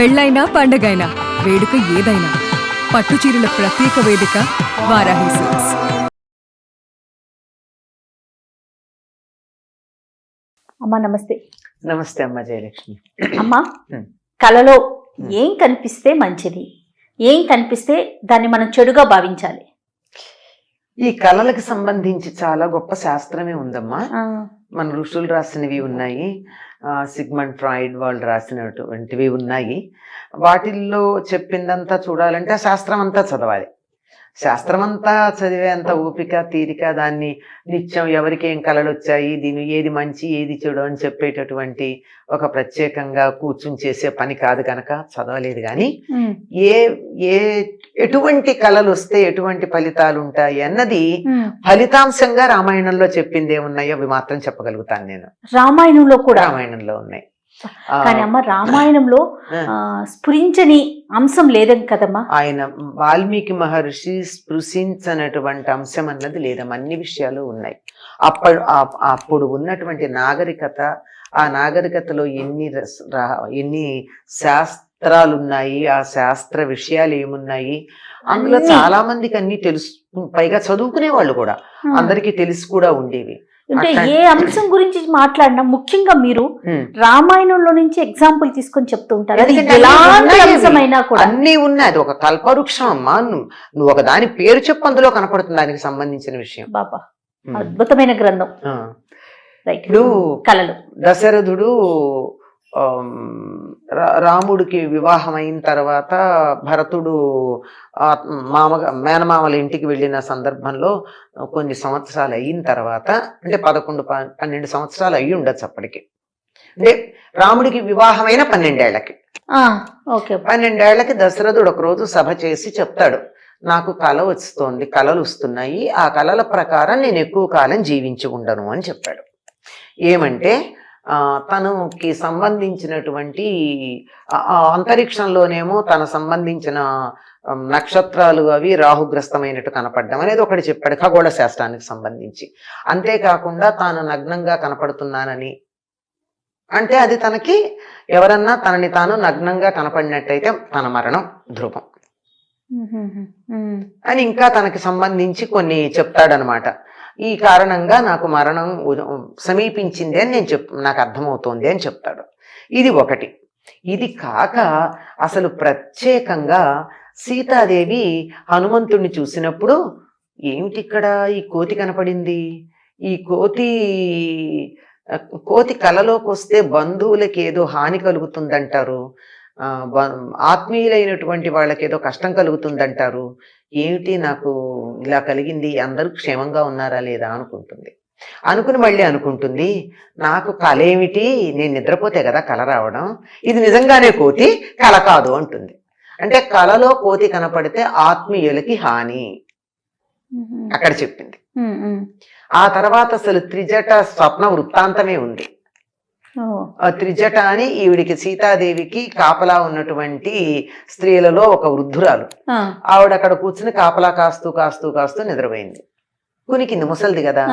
పెళ్ళైనా పండగైనా వేడుక ఏదైనా పట్టుచీరల ప్రత్యేక వేదిక వారాహి సిల్క్స్. అమ్మా నమస్తే. నమస్తే అమ్మ జయలక్ష్మి. అమ్మా, కళలో ఏం కనిపిస్తే మంచిది, ఏం కనిపిస్తే దాన్ని మనం చెడుగా భావించాలి? ఈ కళలకు సంబంధించి చాలా గొప్ప శాస్త్రమే ఉందమ్మా. మన ఋషులు రాసినవి ఉన్నాయి, సిగ్మండ్ ఫ్రాయిడ్ వాళ్ళు రాసినటువంటివి ఉన్నాయి. వాటిల్లో చెప్పిందంతా చూడాలంటే ఆ శాస్త్రం అంతా చదవాలి. శాస్త్రం అంతా చదివేంత ఓపిక తీరిక, దాన్ని నిత్యం ఎవరికి ఏం కళలు వచ్చాయి, దీని ఏది మంచి ఏది చెడు అని చెప్పేటటువంటి ఒక ప్రత్యేకంగా కూర్చుని చేసే పని కాదు కనుక చదవలేదు. కానీ ఎటువంటి కళలు వస్తే ఎటువంటి ఫలితాలు ఉంటాయి అన్నది ఫలితాంశంగా రామాయణంలో చెప్పింది ఏమున్నాయో అవి మాత్రం చెప్పగలుగుతాను నేను. రామాయణంలో కూడా రామాయణంలో ఉన్నాయి. కానీ అమ్మ, రామాయణంలో స్ఫురించని అంశం లేదని కదమ్మా. ఆయన వాల్మీకి మహర్షి స్పృశించనటువంటి అంశం అన్నది లేదమ్మా. అన్ని విషయాలు ఉన్నాయి. అప్పుడు ఉన్నటువంటి నాగరికత, ఆ నాగరికతలో ఎన్ని శాస్త్రాలు ఉన్నాయి, ఆ శాస్త్ర విషయాలు ఏమున్నాయి, అందులో చాలా మందికి అన్ని తెలుసు. పైగా చదువుకునే వాళ్ళు కూడా అందరికీ తెలిసి కూడా ఉండేవి. అంటే ఏ అంశం గురించి మాట్లాడినా ముఖ్యంగా మీరు రామాయణంలో నుంచి ఎగ్జాంపుల్ తీసుకొని చెప్తూ ఉంటారు. అన్ని ఉన్నాయి. అది ఒక కల్పవృక్షం అమ్మా. నువ్వు ఒక దాని పేరు చెప్పు, అందులో కనపడుతుంది దానికి సంబంధించిన విషయం. బాబా, అద్భుతమైన గ్రంథం. ఇప్పుడు కళలు దశరథుడు రాముడికి వివాహం అయిన తర్వాత భరతుడు మేనమామల ఇంటికి వెళ్ళిన సందర్భంలో కొన్ని సంవత్సరాలు అయిన తర్వాత, అంటే 11-12 సంవత్సరాలు అయ్యి ఉండొచ్చు అప్పటికి. అంటే రాముడికి వివాహమైన 12 ఏళ్లకి 12 ఏళ్లకి దశరథుడు ఒకరోజు సభ చేసి చెప్తాడు, నాకు కళ వస్తోంది, కళలు వస్తున్నాయి, ఆ కళల ప్రకారం నేను ఎక్కువ కాలం జీవించి ఉండను అని చెప్పాడు. ఏమంటే తనకి సంబంధించినటువంటి అంతరిక్షంలోనేమో తన సంబంధించిన నక్షత్రాలు అవి రాహుగ్రస్తమైనట్టు కనపడడం అనేది ఒకటి చెప్పాడు, ఖగోళ శాస్త్రానికి సంబంధించి. అంతేకాకుండా తాను నగ్నంగా కనపడుతున్నానని, అంటే అది తనకి ఎవరన్నా తనని తాను నగ్నంగా కనపడినట్టయితే తన మరణం ధ్రువం అని ఇంకా తనకి సంబంధించి కొన్ని చెప్తాడనమాట. ఈ కారణంగా నాకు మరణం సమీపించింది అని నాకు అర్థమవుతోంది అని చెప్తాడు. ఇది ఒకటి. ఇది కాక అసలు ప్రత్యేకంగా సీతాదేవి హనుమంతుడిని చూసినప్పుడు, ఏమిటి ఇక్కడ ఈ కోతి కనపడింది, ఈ కోతి కలలోకి వస్తే బంధువులకి ఏదో హాని కలుగుతుందంటారు, ఆత్మీయులైనటువంటి వాళ్ళకి ఏదో కష్టం కలుగుతుందంటారు, ఏమిటి నాకు ఇలా కలిగింది, అందరూ క్షేమంగా ఉన్నారా లేదా అనుకుని మళ్ళీ అనుకుంటుంది, నాకు కళ ఏమిటి, నేను నిద్రపోతే కదా కళ రావడం, ఇది నిజంగానే కోతి, కళ కాదు అంటుంది. అంటే కళలో కోతి కనపడితే ఆత్మీయులకి హాని అక్కడ చెప్పింది. ఆ తర్వాత అసలు త్రిజట స్వప్న వృత్తాంతమే ఉంది. త్రిజట అని ఈవిడికి సీతాదేవికి కాపలా ఉన్నటువంటి స్త్రీలలో ఒక వృద్ధురాలు. ఆవిడ అక్కడ కూర్చుని కాపలా కాస్తూ నిద్రపోయింది. కునికింది, ముసలిది కదా.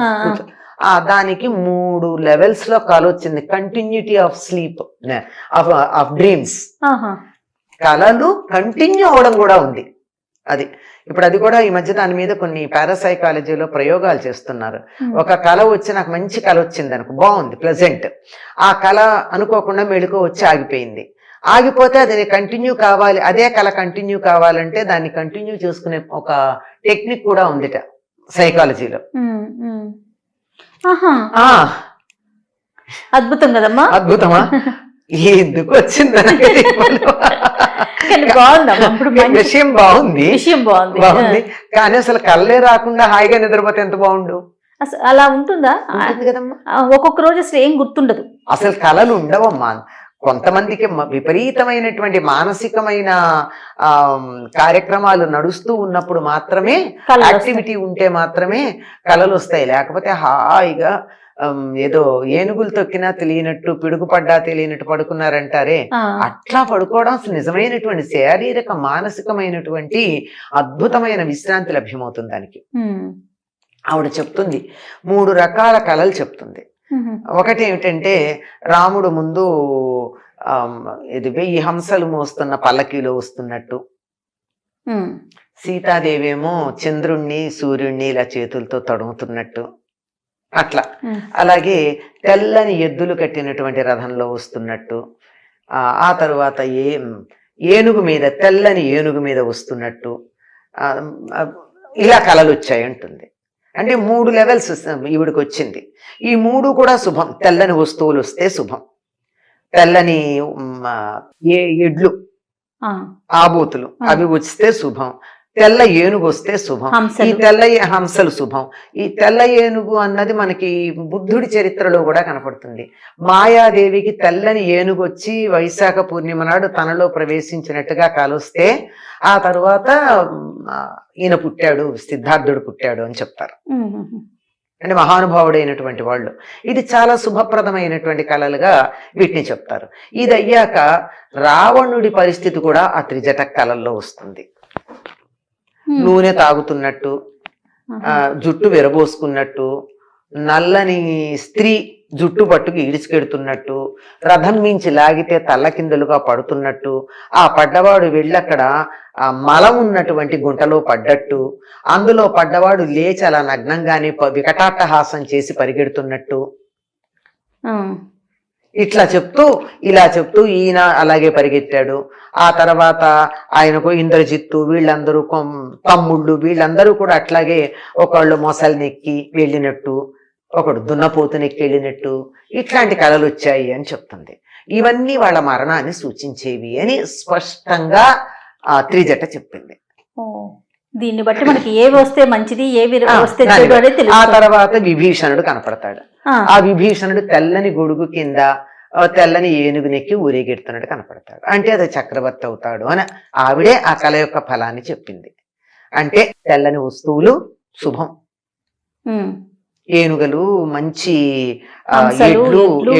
దానికి 3 లెవెల్స్ లో కళ వచ్చింది. Continuity of sleep, of dreams. కళలు కంటిన్యూ అవడం కూడా ఉంది. ఇప్పుడు అది కూడా ఈ మధ్య దాని మీద కొన్ని పారాసైకాలజీలో ప్రయోగాలు చేస్తున్నారు. ఒక కళ వచ్చి, నాకు మంచి కళ వచ్చింది అనుకో, బాగుంది, ప్లెజెంట్. ఆ కళ అనుకోకుండా మెళుకు వచ్చి ఆగిపోయింది. ఆగిపోతే అది కంటిన్యూ కావాలి, అదే కళ కంటిన్యూ కావాలంటే దాన్ని కంటిన్యూ చేసుకునే ఒక టెక్నిక్ కూడా ఉందిట సైకాలజీలో. అద్భుతం కదమ్మా. అద్భుతమా? ఎందుకు వచ్చింది విషయం బాగుంది, కానీ అసలు కళ్ళే రాకుండా హాయిగా నిద్రపోతే ఎంత బాగుండు. అసలు అలా ఉంటుందా కదమ్మా? ఒక్కొక్క రోజు అసలు ఏం గుర్తుండదు, అసలు కళలు ఉండవమ్మా. కొంతమందికి విపరీతమైనటువంటి మానసికమైన కార్యక్రమాలు నడుస్తూ ఉన్నప్పుడు మాత్రమే, యాక్టివిటీ ఉంటే మాత్రమే కళలు వస్తాయి. లేకపోతే హాయిగా ఏదో ఏనుగులు తొక్కినా తెలియనట్టు, పిడుగుపడ్డా తెలియనట్టు పడుకున్నారంటారే, అట్లా పడుకోవడం అసలు నిజమైనటువంటి శారీరక మానసికమైనటువంటి అద్భుతమైన విశ్రాంతి లభ్యమవుతుంది దానికి. ఆవిడ చెప్తుంది 3 రకాల కళలు చెప్తుంది. ఒకటి ఏమిటంటే, రాముడు ముందు ఇది 1000 హంసలు మోస్తున్న పల్లకీలో వస్తున్నట్టు, ఉమ్, సీతాదేవి ఏమో చంద్రుణ్ణి సూర్యుణ్ణి ఇలా చేతులతో తడుముతున్నట్టు అట్లా. ఉమ్, అలాగే తెల్లని ఎద్దులు కట్టినటువంటి రథంలో వస్తున్నట్టు, ఆ తరువాత ఏనుగు మీద, తెల్లని ఏనుగు మీద వస్తున్నట్టు, ఆ, ఆ, ఇలా కళలు వచ్చాయి అంటుంది. అంటే 3 లెవెల్స్ ఈవిడికి వచ్చింది. ఈ 3 కూడా శుభం. తెల్లని వస్తువులు వస్తే శుభం, తెల్లని ఎడ్లు ఆ, ఆబోతులు అవి వస్తే శుభం, తెల్ల ఏనుగు వస్తే శుభం. ఈ హంసలు. తెల్ల హంసలు శుభం. ఈ తెల్ల ఏనుగు అన్నది మనకి బుద్ధుడి చరిత్రలో కూడా కనపడుతుంది. మాయాదేవికి తెల్లని ఏనుగు వచ్చి వైశాఖ పూర్ణిమ నాడు తనలో ప్రవేశించినట్టుగా కాలుస్తే ఆ తరువాత ఈయన పుట్టాడు, సిద్ధార్థుడు పుట్టాడు అని చెప్తారు. ఉమ్, ఉమ్, అంటే మహానుభావుడైనటువంటి వాళ్ళు. ఇది చాలా శుభప్రదమైనటువంటి కళలుగా వీటిని చెప్తారు. ఇది అయ్యాక రావణుడి పరిస్థితి కూడా ఆ త్రిజట కళల్లో వస్తుంది. ఉమ్, నూనె తాగుతున్నట్టు, జుట్టు విరబోసుకున్నట్టు, నల్లని స్త్రీ జుట్టు పట్టుకు ఈడ్చుకెడుతున్నట్టు, రథం మించి లాగితే తల్లకిందులుగా పడుతున్నట్టు, ఆ పడ్డవాడు వెళ్ళక్కడ ఆ మలం ఉన్నటువంటి గుంటలో పడ్డట్టు, అందులో పడ్డవాడు లేచి అలా నగ్నంగానే వికటాట్టహాసం చేసి పరిగెడుతున్నట్టు, ఉమ్, ఇలా చెప్తూ ఈయన అలాగే పరిగెత్తాడు. ఆ తర్వాత ఆయనకు ఇంద్రజిత్తు వీళ్ళందరూ తమ్ముళ్ళు వీళ్ళందరూ కూడా అట్లాగే ఒకళ్ళు మొసలినెక్కి వెళ్ళినట్టు, ఒకడు దున్నపోతునెక్కి వెళ్ళినట్టు, ఇట్లాంటి కళలు వచ్చాయి అని చెప్తుంది. ఇవన్నీ వాళ్ళ మరణాన్ని సూచించేవి అని స్పష్టంగా త్రిజట చెప్పింది. ఓ, దీన్ని బట్టి మనకి ఏవి వస్తే మంచిది, ఏవి వస్తే దాని చెడు అనేది ఆ తెలుస్తుంది. తర్వాత విభీషణుడు కనపడతాడు. ఆ, ఆ విభీషణుడు తెల్లని గొడుగు కింద తెల్లని ఏనుగునెక్కి ఊరేగెడుతున్నట్టు కనపడతాడు. అంటే అది చక్రవర్తి అవుతాడు అని ఆవిడే ఆ కళ యొక్క ఫలాన్ని చెప్పింది. అంటే తెల్లని వస్తువులు శుభం, ఉమ్, ఏనుగలు మంచి హంసలు,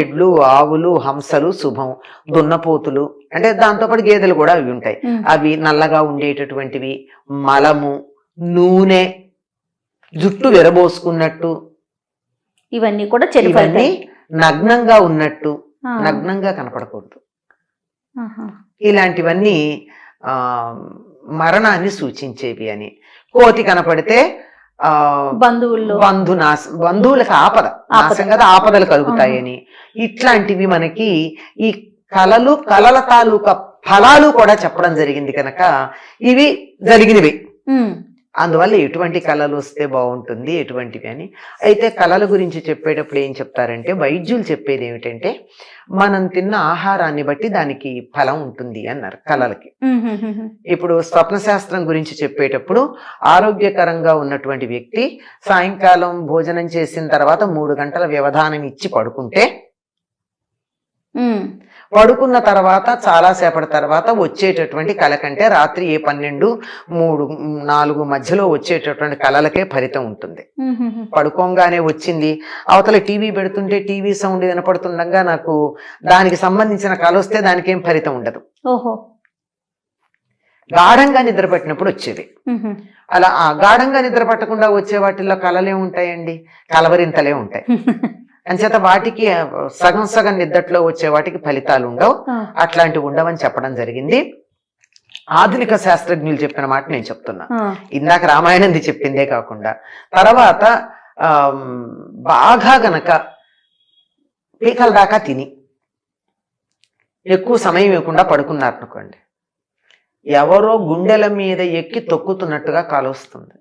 ఎడ్లు ఆవులు హంసలు శుభం, దున్నపోతులు అంటే దాంతోపాటు గేదెలు కూడా అవి ఉంటాయి. ఉమ్, అవి నల్లగా ఉండేటటువంటివి, మలము, నూనె, జుట్టు విరబోసుకున్నట్టు, ఇవన్నీ కూడా చెడు ఇవన్నీ ఫలితాలు. నగ్నంగా ఉన్నట్టు, ఆ, నగ్నంగా కనపడకూడదు. ఆహా. ఇలాంటివన్నీ మరణాన్ని సూచించేవి అని. కోతి కనపడితే బంధువుల్లో బంధువులకు ఆపద నాశం కదా, ఆపదలు కలుగుతాయని. ఇట్లాంటివి మనకి ఈ కళల తాలూకా ఫలాలు కూడా చెప్పడం జరిగింది కనుక ఇవి జరిగినవి. ఉమ్, అందువల్ల ఎటువంటి కళలు వస్తే బాగుంటుంది ఎటువంటివి అని. అయితే కళల గురించి చెప్పేటప్పుడు ఏం చెప్తారంటే, వైద్యులు చెప్పేది ఏమిటంటే మనం తిన్న ఆహారాన్ని బట్టి దానికి ఫలం ఉంటుంది అన్నారు కళలకి. ఉమ్, ఉమ్, ఉమ్, ఇప్పుడు స్వప్న శాస్త్రం గురించి చెప్పేటప్పుడు ఆరోగ్యకరంగా ఉన్నటువంటి వ్యక్తి సాయంకాలం భోజనం చేసిన తర్వాత 3 గంటల వ్యవధానం ఇచ్చి పడుకుంటే, ఉమ్, పడుకున్న తర్వాత చాలాసేపటి తర్వాత వచ్చేటటువంటి కళ కంటే రాత్రి 12, 3, 4 మధ్యలో వచ్చేటటువంటి కళలకే ఫలితం ఉంటుంది. ఉమ్, ఉమ్, ఉమ్. పడుకోగానే వచ్చింది, అవతల టీవీ పెడుతుంటే టీవీ సౌండ్ వినపడుతుండగా నాకు దానికి సంబంధించిన కళ వస్తే దానికి ఏం ఫలితం ఉండదు. ఓహో. గాఢంగా నిద్ర పట్టినప్పుడు వచ్చేది. ఉమ్, ఉమ్. అలా ఆ గాఢంగా నిద్ర పట్టకుండా వచ్చే వాటిల్లో కళలే ఉంటాయండి, కలవరింతలే ఉంటాయి. అంచేత వాటికి సగం సగం నిద్రలో వచ్చే వాటికి ఫలితాలు ఉండవు, ఆ, అట్లాంటివి ఉండవని చెప్పడం జరిగింది. ఆధునిక శాస్త్రజ్ఞులు చెప్పిన మాట నేను చెప్తున్నా, ఆ, ఇందాక రామాయణంది చెప్పిందే కాకుండా. తర్వాత బాగా గనక పీకల దాకా తిని ఎక్కువ సమయం ఇవ్వకుండా పడుకున్నారు అనుకోండి, ఎవరో గుండెల మీద ఎక్కి తొక్కుతున్నట్టుగా కాలొస్తుంది,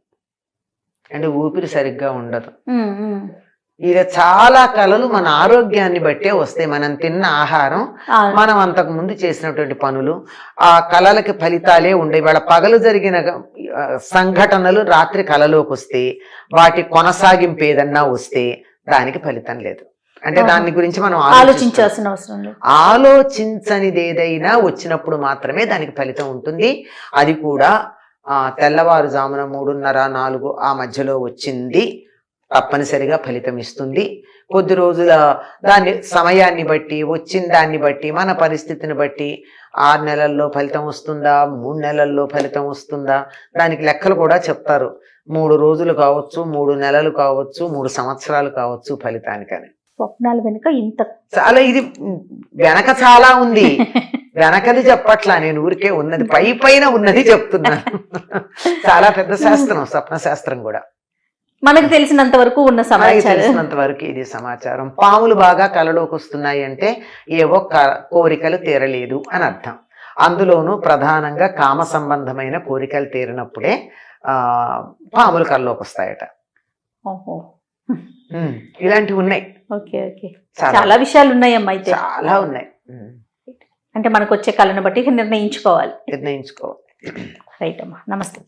అంటే ఊపిరి సరిగ్గా ఉండదు. ఉమ్, ఉమ్. ఇక చాలా కళలు మన ఆరోగ్యాన్ని బట్టే వస్తాయి. మనం తిన్న ఆహారం, ఆ, మనం అంతకు ముందు చేసినటువంటి పనులు, ఆ కళలకి ఫలితాలే ఉండేవి. వాళ్ళ పగలు జరిగిన సంఘటనలు రాత్రి కళలోకి వస్తే, వాటి కొనసాగింపు ఏదన్నా వస్తే దానికి ఫలితం లేదు. అంటే దాని గురించి మనం ఆలోచించాల్సిన అవసరం లేదు. ఆలోచించనిది ఏదైనా వచ్చినప్పుడు మాత్రమే దానికి ఫలితం ఉంటుంది. అది కూడా తెల్లవారుజామున 3:30, 4 ఆ మధ్యలో వచ్చింది తప్పనిసరిగా ఫలితం ఇస్తుంది. కొద్ది రోజుల దాన్ని సమయాన్ని బట్టి, వచ్చిన దాన్ని బట్టి, మన పరిస్థితిని బట్టి 6 నెలల్లో ఫలితం వస్తుందా, 3 నెలల్లో ఫలితం వస్తుందా, దానికి లెక్కలు కూడా చెప్తారు. 3 రోజులు కావచ్చు, 3 నెలలు కావచ్చు, 3 సంవత్సరాలు కావచ్చు ఫలితానికని. స్వప్నాల వెనుక ఇంత చాలా ఇది వెనక చాలా ఉంది. వెనకది చెప్పట్లా, నేను ఊరికే ఉన్నది పై పైన ఉన్నది చెప్తున్నాను. చాలా పెద్ద శాస్త్రం స్వప్న శాస్త్రం కూడా. మనకు తెలిసినంత వరకు ఉన్న మనకి సమాచారం. తెలిసినంత వరకు ఇది సమాచారం. పాములు బాగా కలలోకి వస్తున్నాయి అంటే ఏవో కోరికలు తీరలేదు అని అర్థం. అందులోనూ ప్రధానంగా కామ సంబంధమైన కోరికలు తీరినప్పుడే పాములు కలలోకి వస్తాయట. ఓహో. ఇలాంటివి ఉన్నాయి, ఓకే ఓకే. చాలా విషయాలు ఉన్నాయమ్మా అయితే. చాలా ఉన్నాయి. అంటే మనకు వచ్చే కళను బట్టి నిర్ణయించుకోవాలి. నిర్ణయించుకోవాలి. రైట్ అమ్మా, నమస్తే.